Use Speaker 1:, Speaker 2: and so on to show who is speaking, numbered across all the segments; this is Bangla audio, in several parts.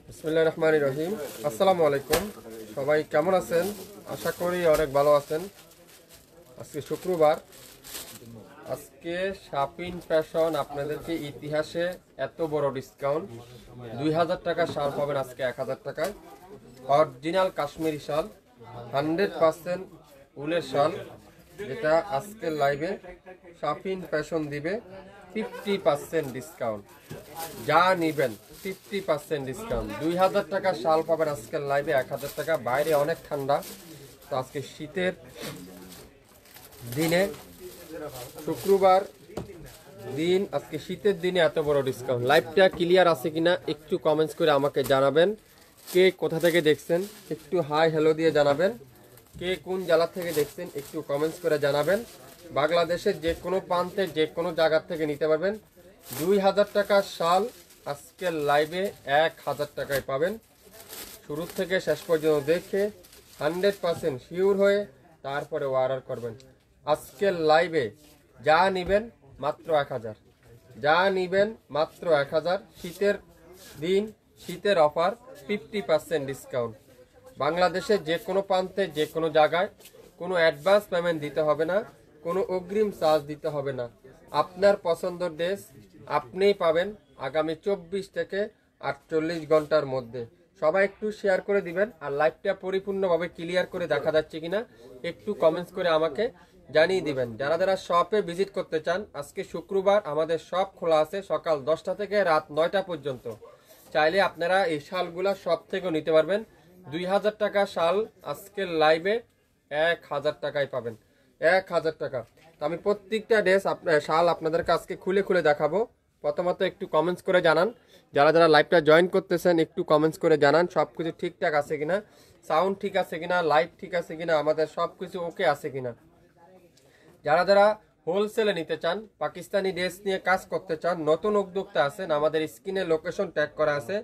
Speaker 1: বিসমিল্লাহির রহমানির রহিম। আসসালামু আলাইকুম, সবাই কেমন আছেন? আশা করি অনেক ভালো আছেন। আজকে শুক্রবার। আজকে শাপিন ফ্যাশন আপনাদেরকে ইতিহাসে এত বড় ডিসকাউন্ট, 2000 টাকা শাল পাবেন আজকে 1000 টাকায়। অরিজিনাল কাশ্মীরি শাল, 100% উলের শাল, যেটা আজকের লাইভে শাপিন ফ্যাশন দিবে 50% ডিসকাউন্ট। যা নিবেন 50% ডিসকাউন্ট। 2000 টাকা শাল পাবেন আজকের লাইভে 1000 টাকা। বাইরে অনেক ঠান্ডা, তো আজকে শীতের দিনে, শুক্রবার দিন, আজকে শীতের দিনে এত বড় ডিসকাউন্ট। লাইভটা ক্লিয়ার আছে কিনা একটু কমেন্টস করে আমাকে জানাবেন। কে কোথা থেকে দেখছেন একটু হাই হ্যালো দিয়ে জানাবেন। কে কোন জেলা থেকে দেখছেন একটু কমেন্টস করে জানাবেন। বাংলাদেশের যে কোনো প্রান্তে যে কোনো জায়গা থেকে নিতে পারবেন। 2000 টাকা শাল আজকের লাইভে 1000 টাকায় পাবেন। শুরু থেকে শেষ পর্যন্ত দেখে 100% শিওর হয়ে তারপরে অর্ডার করবেন। আজকের লাইভে যা নিবেন মাত্র 1000, যা নিবেন মাত্র 1000। শীতের দিন, শীতের অফার, 50% ডিসকাউন্ট। বাংলাদেশের যে কোনো প্রান্তে যে কোনো জায়গায় কোনো অ্যাডভান্স পেমেন্ট দিতে হবে না, কোনো অগ্রিম চার্জ দিতে হবে না। আপনার পছন্দের ড্রেস আপনিই পাবেন আগামী 24 থেকে 48 ঘন্টার মধ্যে। সবাই একটু শেয়ার করে দিবেন। আর লাইভটা পরিপূর্ণভাবে ক্লিয়ার করে দেখা যাচ্ছে কিনা একটু কমেন্টস করে আমাকে জানিয়ে দিবেন। যারা যারা শপে ভিজিট করতে চান, আজকে শুক্রবার আমাদের শপ খোলা আছে সকাল 10টা থেকে রাত 9টা পর্যন্ত। চাইলে আপনারা এই শালগুলা শপ থেকেও নিতে পারবেন। 2000 টাকা শাল আজকের লাইভে 1000 টাকায় পাবেন। 1000 টাকা। তো আমি প্রত্যেকটা ড্রেস শাল আপনাদেরকে আজকে খুলে খুলে দেখাবো। প্রথমত একটু কমেন্টস করে জানান, যারা যারা লাইভটা জয়েন করতেছেন একটু কমেন্টস করে জানান সব কিছু ঠিকঠাক আছে কিনা, সাউন্ড ঠিক আছে কিনা, লাইভ ঠিক আছে কিনা, আমাদের সব কিছু ওকে আছে কিনা। যারা যারা হোলসেলে নিতে চান, পাকিস্তানি ড্রেস নিয়ে কাজ করতে চান, নতুন উদ্যোক্তা আছেন, আমাদের স্ক্রিনে লোকেশন ট্যাগ করা আছে,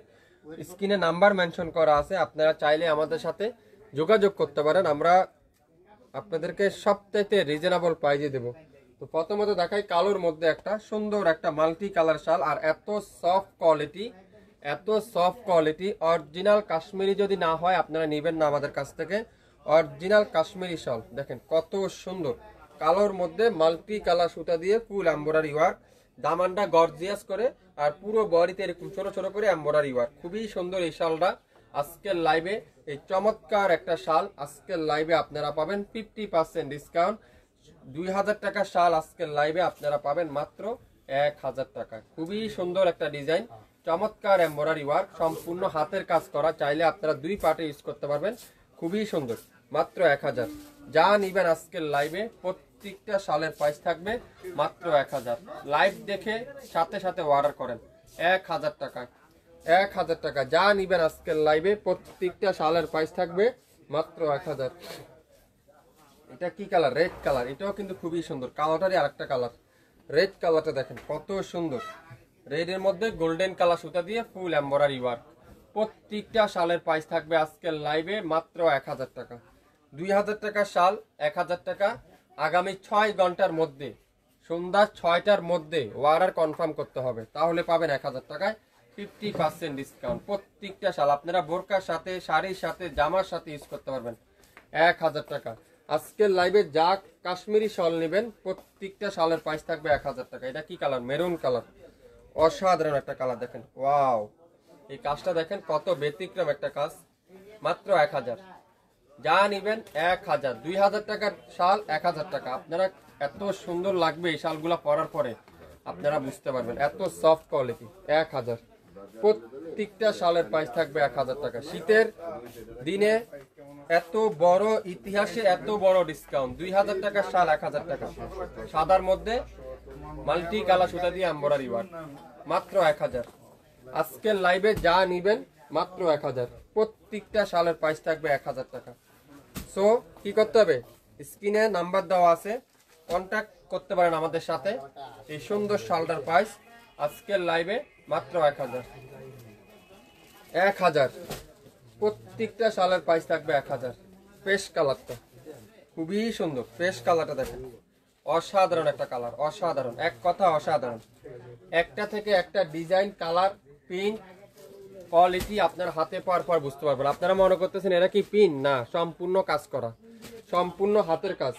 Speaker 1: স্ক্রিনে নাম্বার মেনশন করা আছে। আপনারা চাইলে আমাদের সাথে যোগাযোগ করতে পারেন। আমরা আপনাদেরকে সবথেকে রিজনেবল প্রাইজে দেব। তো প্রথমত দেখাই কালোর মধ্যে একটা সুন্দর একটা মাল্টি কালার শাল, আর এত সফট কোয়ালিটি, এত সফট কোয়ালিটি। অরিজিনাল কাশ্মীরি যদি না হয় আপনারা নেবেন না আমাদের কাছ থেকে। অরিজিনাল কাশ্মীরি শাল দেখেন কত সুন্দর, কালোর মধ্যে মাল্টি কালার সুতা দিয়ে ফুল এমব্রয়ডারি ওয়ার্ক, দামানটা গর্জিয়াস করে, আর পুরো বডিতে এরকম ছোট ছোট করে এমব্রয়ডারি ওয়ার্ক। খুবই সুন্দর এই শালটা। আজকের লাইভে এই চমৎকার একটা শাল আজকের লাইভে আপনারা পাবেন 50% ডিসকাউন্ট। 2000 টাকা শাল আজকের লাইভে আপনারা পাবেন মাত্র 1000 টাকা। খুবই সুন্দর একটা ডিজাইন, চমৎকার এমব্রয়ডারি ওয়ার্ক, সম্পূর্ণ হাতের কাজ করা। চাইলে আপনারা দুই পার্টে ইউজ করতে পারবেন। খুবই সুন্দর, মাত্র 1000। যা নিবেন আজকের লাইভে প্রত্যেকটা শালের প্রাইস থাকবে মাত্র 1000। লাইভ দেখে সাথে সাথে অর্ডার করেন 1000 টাকা। 1000 টাকা যা নিবেন আজকের লাইভে প্রত্যেকটা শালের প্রাইস থাকবে মাত্র 1000। এটা কি কালার? Red colour. এটাও কিন্তু খুবই সুন্দর, কালোটারই আরেকটা কালার। রেড কালারটা দেখেন কত সুন্দর, রেডের মধ্যে গোল্ডেন কালার সুতা দিয়ে ফুল এমব্রয়ডারি ওয়ার্ক। প্রত্যেকটা শালের প্রাইস থাকবে আজকের লাইভে মাত্র 1000 টাকা। 2000 টাকা শাল 1000 টাকা। আগামী 6 ঘন্টার মধ্যে সন্ধ্যা 6টার মধ্যে অর্ডার কনফার্ম করতে হবে, তাহলে পাবেন 1000 টাকায় 50% ডিসকাউন্ট। প্রত্যেকটা শাল আপনারা বোরকার সাথে, শাড়ির সাথে, জামার সাথে ইউজ করতে পারবেন। 1000 টাকা। আজকের লাইভে যা কাশ্মীরি শাল নেবেন প্রত্যেকটা শালের প্রাইস থাকবে 1000 টাকা। এটা কি কালার? Maroon colour. অসাধারণ একটা কালার দেখেন, ওয়াও। এই কাজটা দেখেন কত ব্যতিক্রম একটা কাজ, মাত্র 1000। যা নিবেন 1000। 2000 টাকার শাল 1000 টাকা। আপনারা এত সুন্দর লাগবে এই শালগুলা পরার পরে, আপনারা বুঝতে পারবেন এত সফট কোয়ালিটি। 1000। প্রত্যেকটা শালের প্রাইস থাকবে 1000 টাকা। শীতের দিনে এত বড়, ইতিহাসে এত বড় ডিসকাউন্ট। 2000 টাকা শাল 1000 টাকা। সাদার মধ্যে মাল্টি কালার সুতা দিয়ে এমব্রয়ডারি ওয়ার্ক, মাত্র 1000। আজকের লাইভে যা নিবেন মাত্র 1000। প্রত্যেকটা শালের প্রাইস থাকবে 1000 টাকা। সো কি করতে হবে? স্ক্রিনে নাম্বার দেওয়া আছে, কন্ট্যাক্ট করতে পারেন আমাদের সাথে। এই সুন্দর শালটার প্রাইস আজকের লাইভে মাত্র 1000। 1000। প্রত্যেকটা শালের প্রাইস থাকবে 1000। পেস্ট কালারটা খুবই সুন্দর। ফ্রেশ কালারটা দেখেন, অসাধারণ একটা কালার, অসাধারণ, এক কথা অসাধারণ। একটা থেকে একটা ডিজাইন, কালার, প্রিন্ট, কোয়ালিটি আপনার হাতে পাওয়ার পর বুঝতে পারবেন। আপনারা মনে করতেছেন এরা কি পিন, না, সম্পূর্ণ কাজ করা, সম্পূর্ণ হাতের কাজ,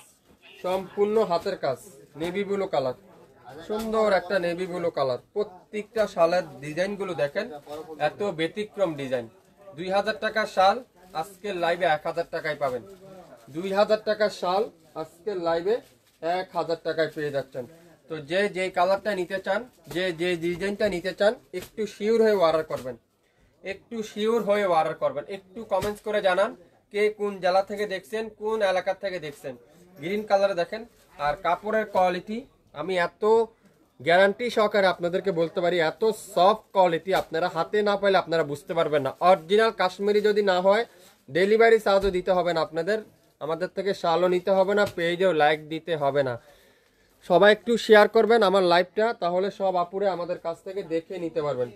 Speaker 1: সম্পূর্ণ হাতের কাজ। নেভি ব্লু কালার, সুন্দর একটা নেভি ব্লু কালার। প্রত্যেকটা শালের ডিজাইন গুলো দেখেন, এত ব্যতিক্রম ডিজাইন। 2000 টাকার শাল আজকের লাইভে 1000 টাকায় পাবেন। 2000 টাকার শাল আজকের লাইভে 1000 টাকায় পেয়ে যাচ্ছেন। তো যে যে কালারটা নিতে চান, যে যে ডিজাইনটা নিতে চান, একটু শিওর হয়ে অর্ডার করবেন, একটু শিওর হয়ে অর্ডার করবেন। একটু কমেন্টস করে জানান কে কোন জেলা থেকে দেখছেন, কোন এলাকা থেকে দেখছেন। গ্রিন কালারে দেখেন, আর কাপড়ের কোয়ালিটি আমি এত গ্যারান্টি সহকারে আপনাদেরকে বলতে পারি, এত সফট কোয়ালিটি, আপনারা হাতে না পাইলে আপনারা বুঝতে পারবেন না। অরিজিনাল কাশ্মীরি যদি না হয়, ডেলিভারি চার্জও দিতে হবে না আপনাদের, আমাদের থেকে শালও নিতে হবে না, পেজেও লাইক দিতে হবে না। সবাই একটু শেয়ার করবেন আমার লাইভটা, তাহলে সব আপুরে আমাদের কাছ থেকে দেখে নিতে পারবেন।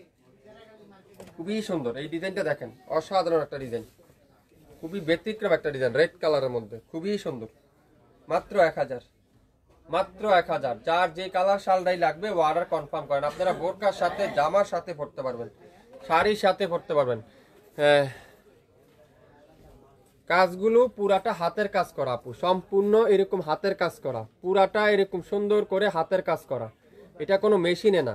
Speaker 1: খুবই সুন্দর এই ডিজাইনটা দেখেন, অসাধারণ একটা ডিজাইন, খুবই ব্যতিক্রম একটা ডিজাইন, রেড কালারের মধ্যে, খুবই সুন্দর। মাত্র 1000, মাত্র 1000। যার যে কালার শালটাই লাগবে অর্ডার কনফার্ম করেন। আপনারা বোরকার সাথে, জামার সাথে পরতে পারবেন, শাড়ির সাথে পরতে পারবেন। কাজগুলো পুরাটা হাতের কাজ করা আপু, সম্পূর্ণ এরকম হাতের কাজ করা, পুরাটা এরকম সুন্দর করে হাতের কাজ করা। এটা কোনো মেশিনে না,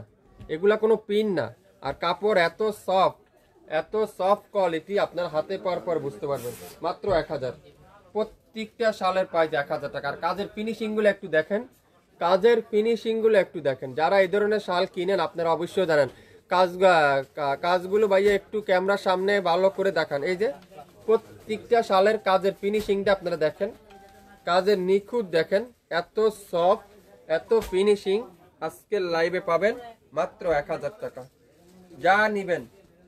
Speaker 1: এগুলা কোনো পিন না। আর কাপড় এত সফট, এত সফট কোয়ালিটি, আপনার হাতে পাওয়ার পর বুঝতে পারবেন। মাত্র 1000, প্রত্যেকটা শালের প্রাইস 1000 টাকা। আর কাজের ফিনিশিং গুলো একটু দেখেন, কাজের ফিনিশিং গুলো একটু দেখেন। যারা এই ধরনের শাল কিনেন আপনারা অবশ্যই জানেন কাজগুলো ভাইয়া একটু ক্যামেরার সামনে ভালো করে দেখান। এই যে প্রত্যেকটা শালের কাজের ফিনিশিংটা আপনারা দেখেন, কাজের নিখুঁত দেখেন, এত সফট, এত ফিনিশিং। আজকের লাইভে পাবেন মাত্র 1000 টাকা। যা নিবেন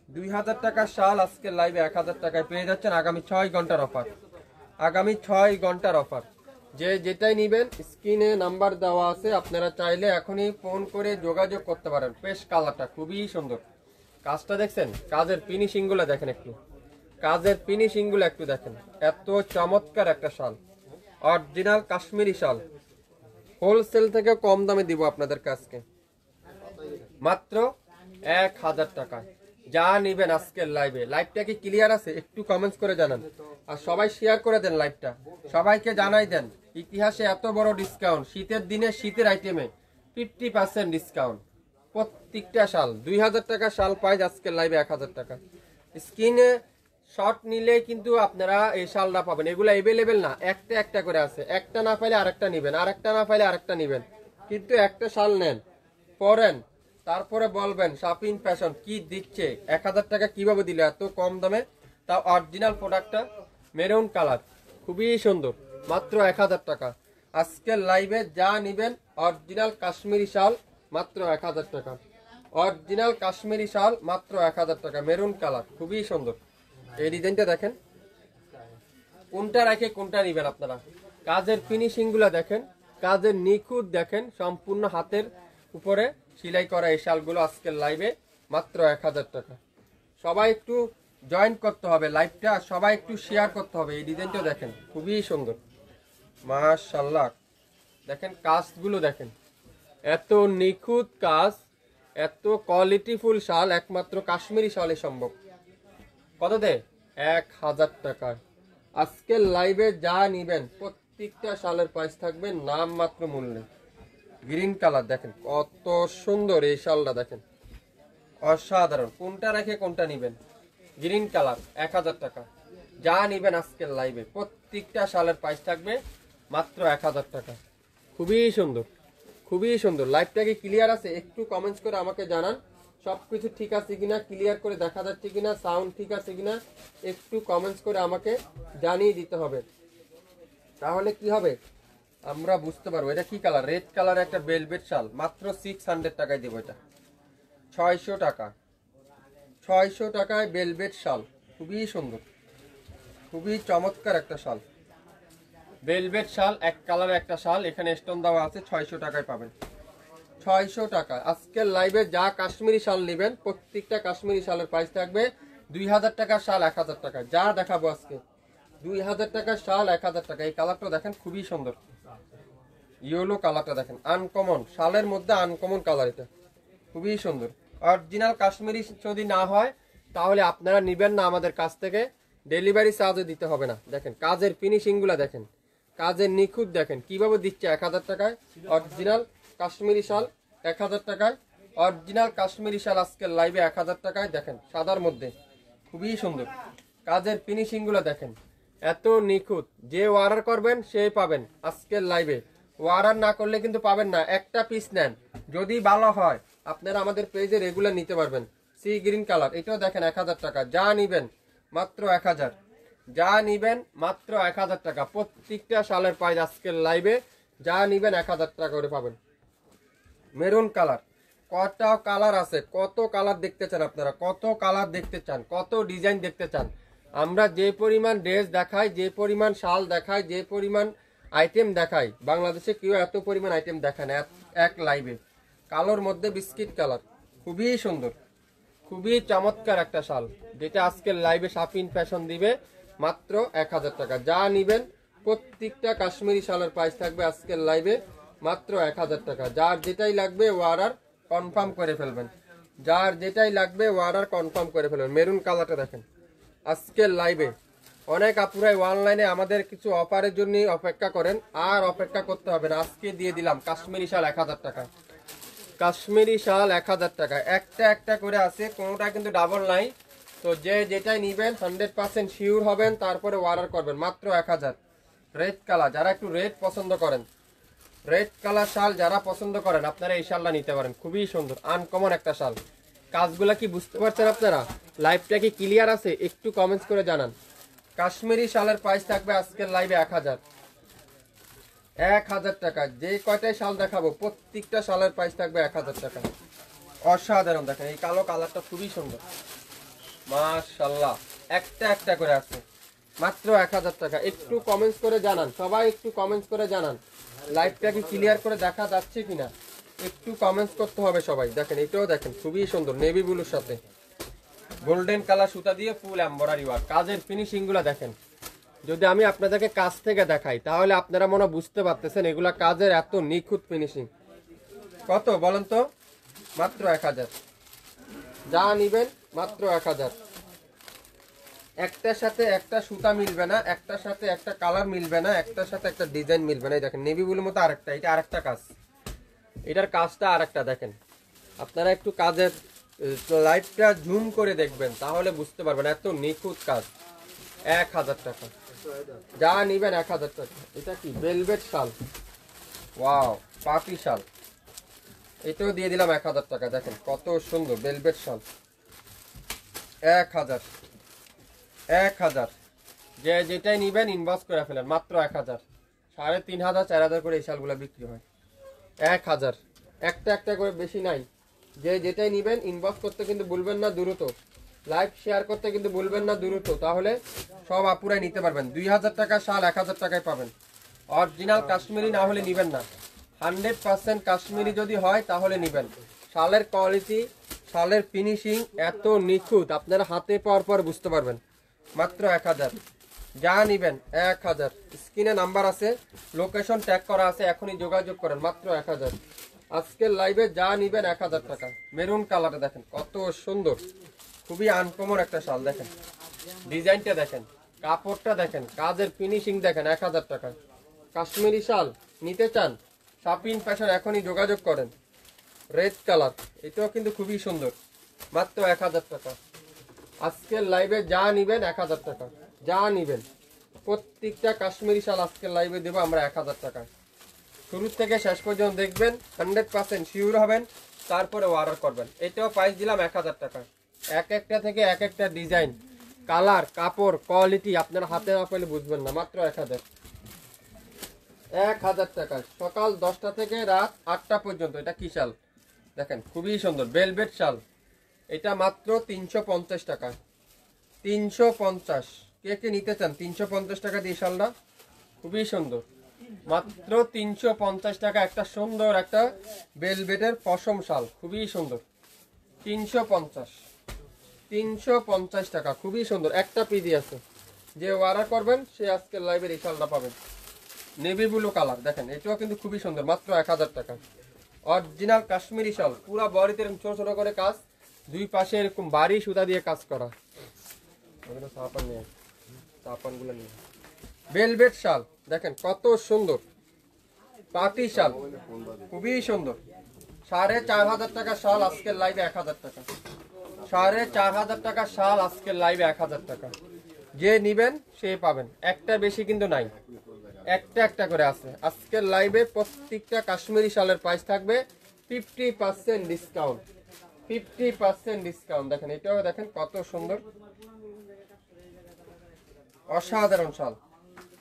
Speaker 1: 2000 টাকার শাল আজকের লাইভে 1000 টাকায় পেয়ে যাচ্ছেন। আগামী 6 ঘন্টার অফার, আগামী 6 ঘন্টার অফার। যে যেটাই নিবেন স্ক্রিনে নাম্বার দেওয়া আছে, আপনারা চাইলে এখনই ফোন করে যোগাযোগ করতে পারেন। ফ্রেশ কালারটা খুবই সুন্দর। কাজটা দেখছেন, কাজের ফিনিশিং গুলো দেখেন, একটু কাজের ফিনিশিং গুলো একটু দেখেন। এত চমৎকার একটা শাল, অরিজিনাল কাশ্মীরি শাল। হোলসেল থেকে কম দামে দিব আপনাদের কাছকে, মাত্র 1000 টাকায়। যা নিবেন আজকের লাইভে। লাইভটা কি ক্লিয়ার আছে? একটু কমেন্টস করে জানান, আর সবাই শেয়ার করে দেন লাইভটা, সবাইকে জানাই দেন। ইতিহাসে এত বড় ডিসকাউন্ট, শীতের দিনে শীতের আইটেমে 50% ডিসকাউন্ট। প্রত্যেকটা শাল 2000 টাকা শাল পাই আজকের লাইভে 1000 টাকা। স্ক্রিনে শর্ট নিলে কিন্তু আপনারা এই শালটা পাবেন। এগুলো এভেলেবেল না, একটা একটা করে আছে। একটা না পাইলে আরেকটা নিবেন, আরেকটা না পাইলে আরেকটা নিবেন। কিন্তু একটা শাল নেন, পরেন, তারপরে বলবেন শাপিং ফ্যাশন কি দিচ্ছে, 1000 টাকা কিভাবে দিলে এত কম দামে, তাও অরিজিনাল প্রোডাক্টটা মেরুন কালার, খুবই সুন্দর। মাত্র 1000 টাকা। আজকের লাইভে যা নিবেন অরিজিনাল কাশ্মীরি শাল মাত্র 1000 টাকা। অরিজিনাল কাশ্মীরি শাল মাত্র 1000 টাকা, মেরুন কালার, খুবই সুন্দর। এই ডিজাইনটা দেখেন, কোনটা রেখে কোনটা নিবেন আপনারা। কাজের ফিনিশিং গুলা দেখেন, কাজের নিখুঁত দেখেন, সম্পূর্ণ হাতের উপরে সেলাই করা এই শালগুলো আজকের লাইভে মাত্র 1000 টাকা। সবাই একটু জয়েন করতে হবে লাইভটা, সবাই একটু শেয়ার করতে হবে। এই ডিজাইনটা দেখেন, খুবই সুন্দর, মাশাআল্লাহ। দেখেন কাজগুলো দেখেন, এত নিখুঁত কাজ, এত কোয়ালিটিফুল শাল একমাত্র কাশ্মীরি শালে সম্ভব। কত দে? 1000 টাকায়। আজকের লাইভে যা নিবেন প্রত্যেকটা শালের প্রাইস থাকবে নাম মাত্র মূল্যে। গ্রিন কালার দেখেন, কত সুন্দর এই শালটা দেখেন, অসাধারণ। কোনটা রেখে কোনটা নিবেন। গ্রিন কালার 1000 টাকা। যা নিবেন আজকের লাইভে প্রত্যেকটা শালের প্রাইস থাকবে মাত্র 1000 টাকা। খুবই সুন্দর, খুবই সুন্দর। লাইভটা কি ক্লিয়ার আছে? একটু কমেন্টস করে আমাকে জানান সবকিছু ঠিক আছে কিনা, ক্লিয়ার করে দেখা যাচ্ছে কিনা, সাউন্ড ঠিক আছে কিনা, একটু কমেন্টস করে আমাকে জানিয়ে দিতে হবে। তাহলে কি হবে, আমরা বুঝতে পারবো। এটা কি কালার? রেড কালার একটা ভেলভেট শাল, মাত্র 600 টাকায় দেবো। এটা 600 টাকা, 600 টাকায় ভেলভেট শাল, খুবই সুন্দর, খুবই চমৎকার একটা শাল। ভেলভেট শাল, এক কালারে একটা শাল, এখানে স্টোন দেওয়া আছে। 600 টাকায় পাবেন, 600 টাকা। আজকের লাইভে যা কাশ্মীরি শাল নেবেন প্রত্যেকটা কাশ্মীরি শালের প্রাইস থাকবে 2000 টাকার শাল 1000 টাকা। যা দেখাবো আজকে 2000 টাকার শাল 1000 টাকা। এই কালারটা দেখেন খুবই সুন্দর, ইয়েলো কালারটা দেখেন, আনকমন শালের মধ্যে আনকমন কালার, এটা খুবই সুন্দর। অরিজিনাল কাশ্মীরি যদি না হয় তাহলে আপনারা নেবেন না আমাদের কাছ থেকে, ডেলিভারি চার্জও দিতে হবে না। দেখেন কাজের ফিনিশিংগুলো দেখেন, কাজের নিখুঁত দেখেন কিভাবে দিচ্ছে 1000 টাকায় অরিজিনাল কাশ্মীরি শাল 1000 টাকায়। অরিজিনাল কাশ্মীরি শাল আজকের লাইভে 1000 টাকায় দেখেন, সাদার মধ্যে খুবই সুন্দর। কাজের ফিনিশিংগুলো দেখেন এত নিখুঁত, যে অর্ডার করবেন সেই পাবেন আজকের লাইভে। অর্ডার না করলে কিন্তু পাবেন না। একটা পিস নেন, যদি ভালো হয় আপনারা আমাদের পেজে রেগুলার নিতে পারবেন। সি গ্রিন কালার, এটাও দেখেন 1000 টাকা। যা নিবেন মাত্র 1000, যা নিবেন মাত্র 1000 টাকা। প্রত্যেকটা শালের প্রাইস আজকের লাইভে যা নিবেন 1000 টাকা করে পাবেন। মেরুন কালার, কত কালার আছে, কত কালার দেখতে চান আপনারা, কত কালার দেখতে চান, কত ডিজাইন দেখতে চান। আমরা যে পরিমাণ ড্রেস দেখাই, যে পরিমাণ শাল দেখাই, যে পরিমাণ আইটেম দেখাই, বাংলাদেশে কেউ এত পরিমাণ আইটেম দেখায় না এক লাইভে। কালোর মধ্যে বিস্কিট কালার, খুবই সুন্দর, খুবই চমৎকার একটা শাল, যেটা আজকের লাইভে শাপিন ফ্যাশন দিবে মাত্র 1000 টাকা। যা নিবেন প্রত্যেকটা কাশ্মীরি শালের প্রাইস থাকবে আজকের লাইভে মাত্র 1000 টাকা। যার যেটাই লাগবে অর্ডার কনফার্ম করে ফেলবেন, যার যেটাই লাগবে অর্ডার কনফার্ম করে ফেলবেন। মেরুন কালারটা দেখেন আজকের লাইভে। অনেক আপুরাই অনলাইনে আমাদের কিছু অফারের জন্য অপেক্ষা করেন, আর অপেক্ষা করতে হবে না। আজকে দিয়ে দিলাম কাশ্মীরি শাল 1000 টাকা। কাশ্মীরি শাল 1000 টাকা, একটা একটা করে আছে, কোনোটা কিন্তু ডাবল নাই। তো যে যেটাই নিবেন 100% শিওর হবেন, তারপরে অর্ডার করবেন মাত্র 1000। রেড কালার, যারা একটু রেড পছন্দ করেন, রেড কালার শাল যারা পছন্দ করেন আপনারা এই শালটা নিতে পারেন, খুবই সুন্দর আনকমন একটা শাল। কাজগুলা কি বুঝতে পারছেন আপনারা? লাইভটা কি ক্লিয়ার আছে? একটু কমেন্টস করে জানান। কাশ্মীরি শালের প্রাইস থাকবে আজকের লাইভে 1000, 1000 টাকা। যে কয়টাই শাল দেখাবো প্রত্যেকটা শালের প্রাইস থাকবে 1000 টাকা। অসাধারণ দেখেন, এই কালো কালারটা খুবই সুন্দর, মাশাআল্লাহ। একটা একটা করে আছে, মাত্র 1000 টাকা। একটু কমেন্টস করে জানান, সবাই একটু কমেন্টস করে জানান লাইভটা কি ক্লিয়ার করে দেখা যাচ্ছে কিনা, একটু কমেন্টস করতে হবে সবাই। দেখেন এটাও দেখেন খুবই সুন্দর, নেভি ব্লুর সাথে গোল্ডেন কালার সুতা দিয়ে ফুল এমব্রয়ডারি ওয়ার্ক। কাজের ফিনিশিং গুলা দেখেন, যদি আমি আপনাদেরকে কাছ থেকে দেখাই তাহলে আপনারা মনে বুঝতে পারতেছেন এগুলা কাজের এত নিখুঁত ফিনিশিং। কত বলেন তো? মাত্র 1000, যা নিবেন মাত্র 1000। একটার সাথে একটা সুতা মিলবে না, একটার সাথে একটা কালার মিলবে না, একটার সাথে একটা ডিজাইন মিলবে না। এই দেখেন নেভি ব্লুর মতো আরেকটা, এটা আরেকটা কাজ, এটার কাজটা আরেকটা দেখেন। আপনারা একটু কাজের লাইটটা জুম করে দেখবেন তাহলে বুঝতে পারবেন এত নিখুঁত কাজ। 1000 টাকা, যা নিবেন 1000 টাকা। এটা কি ভেলভেট শাল, ওয়াও পাটি শাল, এটাও দিয়ে দিলাম 1000 টাকা। দেখেন কত সুন্দর ভেলভেট শাল, 1000, 1000। যে যেটাই নিবেন ইনবক্স করে ফেলেন মাত্র 1000। 3500 4000 করে এই শালগুলো বিক্রি হয়, 1000। একটা একটা করে, বেশি নাই। যে যেটাই নিবেন ইনবক্স করতে কিন্তু ভুলবেন না দ্রুত, লাইভ শেয়ার করতে কিন্তু ভুলবেন না দ্রুত, তাহলে সব আপুরাই নিতে পারবেন। 2000 টাকা শাল 1000 টাকায় পাবেন। অরিজিনাল কাশ্মীরি না হলে নিবেন না, 100% কাশ্মীরি যদি হয় তাহলে নিবেন। শালের কোয়ালিটি, শালের ফিনিশিং এত নিখুঁত আপনারা হাতে পাওয়ার পর বুঝতে পারবেন। মাত্র 1000, যা নিবেন 1000। স্ক্রিনে নাম্বার আছে, লোকেশন ট্যাগ করা আছে, এখনই যোগাযোগ করেন মাত্র 1000। আজকের লাইভে যা নিবেন 1000 টাকা। মেরুন কালারটা দেখেন কত সুন্দর, খুবই আনকমন একটা শাল। দেখেন ডিজাইনটা দেখেন, কাপড়টা দেখেন, কাজের ফিনিশিং দেখেন। 1000 টাকা কাশ্মীরি শাল নিতে চান, শাপিন ফ্যাশন এখনই যোগাযোগ করেন। রেড কালার, এটাও কিন্তু খুবই সুন্দর, মাত্র 1000 টাকা। আজকের লাইভে যা নিবেন 1000 টাকা, যা নিবেন প্রত্যেকটা কাশ্মীরি শাল আজকের লাইভে দেবো আমরা 1000 টাকা। শুরু থেকে শেষ পর্যন্ত দেখবেন, 100% শিওর হবেন, তারপরে অর্ডার করবেন। এটাও প্রাইস দিলাম 1000 টাকা। এক একটা থেকে এক একটা ডিজাইন, কালার, কাপড়, কোয়ালিটি আপনারা হাতে না পেলে বুঝবেন না। মাত্র 1000, 1000 টাকা। সকাল 10টা থেকে রাত 8টা পর্যন্ত। এটা কি শাল দেখেন, খুবই সুন্দর ভেলভেট শাল। এটা মাত্র 350 টাকা, 350। কে কে নিতে চান 350 টাকা দিয়ে শালটা? খুবই সুন্দর, মাত্র 350 টাকা। একটা সুন্দর একটা ভেলভেটের পশম শাল, খুবই সুন্দর, 350 টাকা, খুবই সুন্দর। একটা পিডি আছে, যে অর্ডার করবেন সে আজকের লাইভের এই শালটা পাবেন। নেভি ব্লু কালার দেখেন, এটাও কিন্তু খুবই সুন্দর, মাত্র 1000 টাকা। অরিজিনাল কাশ্মীরি শাল, পুরা বডিতে এরকম ছোট ছোট করে কাজ, দুই পাশে এরকম বাড়ি সুতা দিয়ে কাজ করা। সাপানগুলো নিয়ে ভেলভেট শাল দেখেন কত সুন্দর, পাটি শাল খুবই সুন্দর। 4500 টাকা শাল, আজকের লাইভে 1000 টাকা। 4500 টাকা শাল, আজকের লাইভে 1000 টাকা। যে নিবেন সে পাবেন, একটা বেশি কিন্তু নাই, একটা একটা করে আছে। আজকের লাইভে প্রত্যেকটা কাশ্মীরি শালের প্রাইস থাকবে 50% ডিসকাউন্ট, 50% ডিসকাউন্ট। দেখেন এটাও দেখেন কত সুন্দর, অসাধারণ শাল,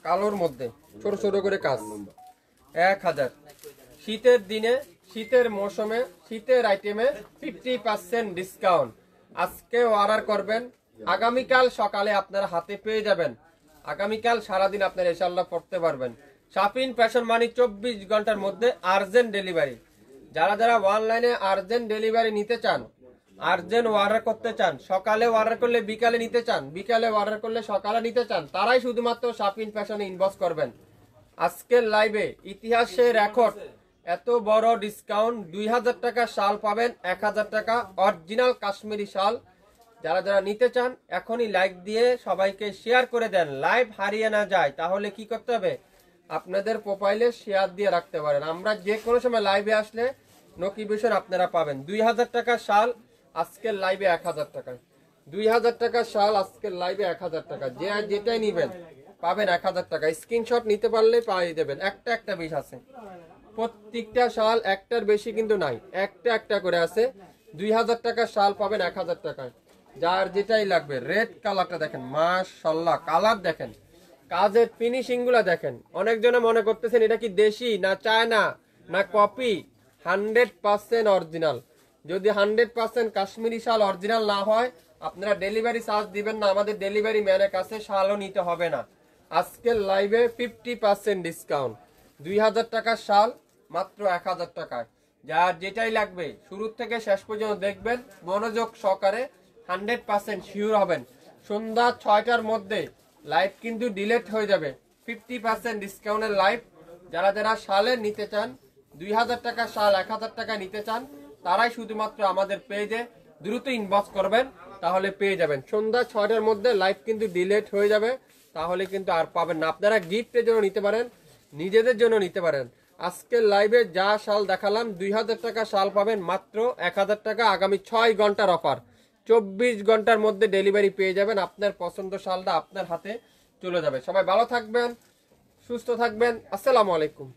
Speaker 1: কালোর মধ্যে ছোট ছোট করে কাজ, 1000। শীতের দিনে, শীতের মৌসুমে, শীতের আইটেমে 50% ডিসকাউন্ট। আজকে অর্ডার করবেন, আগামীকাল সকালে আপনারা হাতে পেয়ে যাবেন। আগামীকাল সারাদিন আপনারা এই শালটা পড়তে পারবেন। শাপিন ফ্যাশন মানি 24 ঘন্টার মধ্যে আর্জেন্ট ডেলিভারি। যারা যারা অনলাইনে আর্জেন্ট ডেলিভারি নিতে চান, আর্জেন্ট অর্ডার করতে চান, সকালে অর্ডার করলে বিকালে নিতে চান, বিকালে অর্ডার করলে সকালে নিতে চান, তারাই শুধুমাত্র শাপিন ফ্যাশনে ইনবক্স করবেন। আজকের লাইভে ইতিহাসে রেকর্ড এত বড় ডিসকাউন্ট, 2000 টাকা শাল পাবেন 1000 টাকা অরিজিনাল কাশ্মীরি শাল। যারা যারা নিতে চান এখনই লাইক দিয়ে সবাইকে শেয়ার করে দেন, লাইভ হারিয়ে না যায়। তাহলে কি করতে হবে, আপনাদের প্রোফাইলে শেয়ার দিয়ে রাখতে পারেন, আমরা যে কোনো সময় লাইভে আসলে নোটিফিকেশন আপনারা পাবেন। 2000 টাকা শাল, আজকের লাইভে 1000 টাকায়। 2000 টাকা শাল, আজকের লাইভে 1000 টাকা। যে যেটাই নিবেন পাবেন 1000 টাকা। স্ক্রিনশট নিতে পারলে পাঠিয়ে দেবেন, একটা একটা পিস আছে, প্রত্যেকটা শাল একটার বেশি কিন্তু নাই, একটা একটা করে আছে। 2000 টাকা শাল পাবেন 1000 টাকায়। যার যেটাই লাগবে। রেড কালারটা দেখেন, মাশাআল্লাহ, কালার দেখেন, কাজের ফিনিশিং গুলা দেখেন। অনেকজনে মনে করতেছেন এটা কি দেশি না চায়না না কপি, 100% অরিজিনাল। যদি 100% কাশ্মীরি শাল অরিজিনাল না হয়, আপনারা ডেলিভারি চার্জ দিবেন না, আমাদের ডেলিভারি ম্যানের কাছে শালও নিতে হবে না। আজকের লাইভে 50% ডিসকাউন্ট, 2000 টাকার শাল মাত্র 1000 টাকায়। যার যেটাই লাগবে শুরু থেকে শেষ পর্যন্ত দেখবেন মনোযোগ সহকারে, 100% শিওর হবেন। সন্ধ্যা 6টার মধ্যে লাইভ কিন্তু ডিলেট হয়ে যাবে। 50% ডিসকাউন্টের লাইভ। যারা যারা শালে নিতে চান, 2000 টাকা শাল 1000 টাকা নিতে চান, তারাই শুধুমাত্র আমাদের পেজে দ্রুত ইনবক্স করবেন, তাহলে পেয়ে যাবেন। সন্ধ্যা 6টার মধ্যে লাইভ কিন্তু ডিলেট হয়ে যাবে, তাহলে কিন্তু আর পাবেন না। আপনারা গিফটের জন্য নিতে পারেন, নিজেদের জন্য নিতে পারেন। আজকের লাইভে যা শাল দেখালাম, 2000 টাকা শাল পাবেন মাত্র 1000 টাকা। আগামী 6 ঘন্টার অফার, 24 ঘন্টার মধ্যে ডেলিভারি পেয়ে যাবেন। আপনার পছন্দ শালটা আপনার হাতে চলে যাবে। সবাই ভালো থাকবেন, সুস্থ থাকবেন। আসসালামু আলাইকুম।